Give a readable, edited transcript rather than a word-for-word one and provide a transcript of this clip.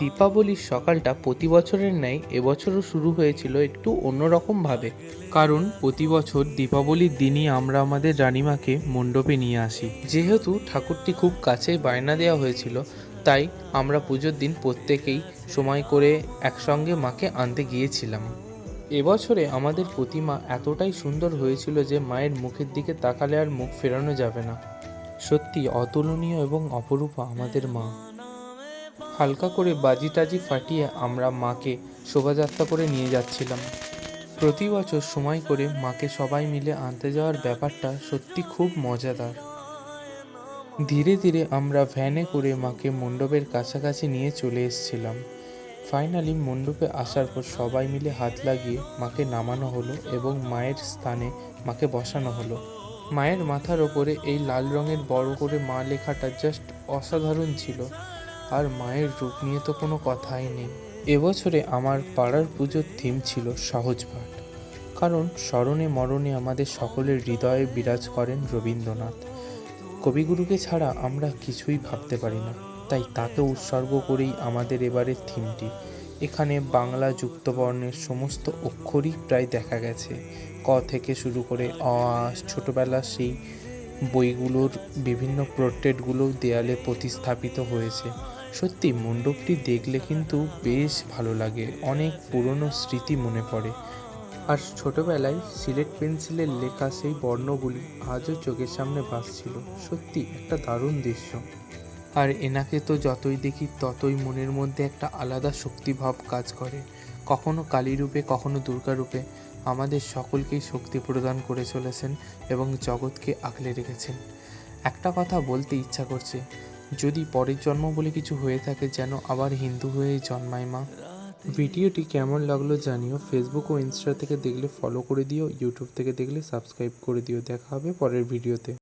দীপাবলির সকালটা প্রতি বছরের ন্যায় এবছরও শুরু হয়েছিল একটু অন্যরকমভাবে। কারণ প্রতি বছর দীপাবলির দিনই আমরা আমাদের রানীমাকে মণ্ডপে নিয়ে আসি। যেহেতু ঠাকুরটি খুব কাছেই বায়না দেওয়া হয়েছিল, তাই আমরা পুজোর দিন প্রত্যেকেই সময় করে একসঙ্গে মাকে আনতে গিয়েছিলাম। এবছরে আমাদের প্রতিমা এতটাই সুন্দর হয়েছিল যে মায়ের মুখের দিকে তাকালে আর মুখ ফেরানো যাবে না। সত্যি অতুলনীয় এবং অপরূপা আমাদের মা। হালকা করে বাজি টাজি ফাটিয়ে আমরা মাকে শোভাযাত্রা করে নিয়ে যাচ্ছিলাম। প্রতি বছর সময় করে মাকে সবাই মিলে আনতে যাওয়ার ব্যাপারটা সত্যি খুব মজাদার। ধীরে ধীরে আমরা ভ্যানে করে মাকে মণ্ডপের কাছাকাছি নিয়ে চলে এসেছিলাম। ফাইনালি মণ্ডপে আসার পর সবাই মিলে হাত লাগিয়ে মাকে নামানো হলো এবং মায়ের স্থানে মাকে বসানো হলো। মায়ের মাথার ওপরে এই লাল রঙের বড় করে মা লেখাটা জাস্ট অসাধারণ ছিল। আর মায়ের রূপ নিয়ে তো কোনো কথাই নেই। এবছরে আমার পাড়ার পুজোর থিম ছিল সহজ পাঠ। কারণ স্মরণে মরণে আমাদের সকলের হৃদয়ে বিরাজ করেন রবীন্দ্রনাথ। কবিগুরুকে ছাড়া আমরা কিছুই ভাবতে পারি না, তাই তাকে উৎসর্গ করেই আমাদের এবারের থিমটি। এখানে বাংলা যুক্তবর্ণের সমস্ত অক্ষরই প্রায় দেখা গেছে। ক থেকে শুরু করে অ আ, ছোটোবেলার সেই বইগুলোর বিভিন্ন পোর্ট্রেটগুলো দেয়ালে প্রতিস্থাপিত হয়েছে। সত্যি মণ্ডপটি দেখলে কিন্তু বেশ ভালো লাগে, অনেক পুরনো স্মৃতি মনে পড়ে। আর ছোটবেলায় সিলেট পেন্সিলের লেখা সেই বর্ণগুলি আজও চোখের সামনে ভাসছিল। সত্যি একটা দারুণ দৃশ্য। আর এনাকে তো যতই দেখি ততই মনের মধ্যে একটা আলাদা শক্তিভাব কাজ করে। কখনো কালী রূপে, কখনো দুর্গা রূপে আমাদের সকলকেই শক্তি প্রদান করে চলেছেন এবং জগৎকে আগলে রেখেছেন। একটা কথা বলতে ইচ্ছা করছে, যদি পরের জন্ম বলে কিছু হয়ে থাকে যেন আবার হিন্দু হয়েই জন্মায় মা। ভিডিওটি কেমন লাগলো জানিও। ফেসবুক ও ইনস্টা থেকে দেখলে ফলো করে দিও, ইউটিউব থেকে দেখলে সাবস্ক্রাইব করে দিও। দেখা হবে পরের ভিডিওতে।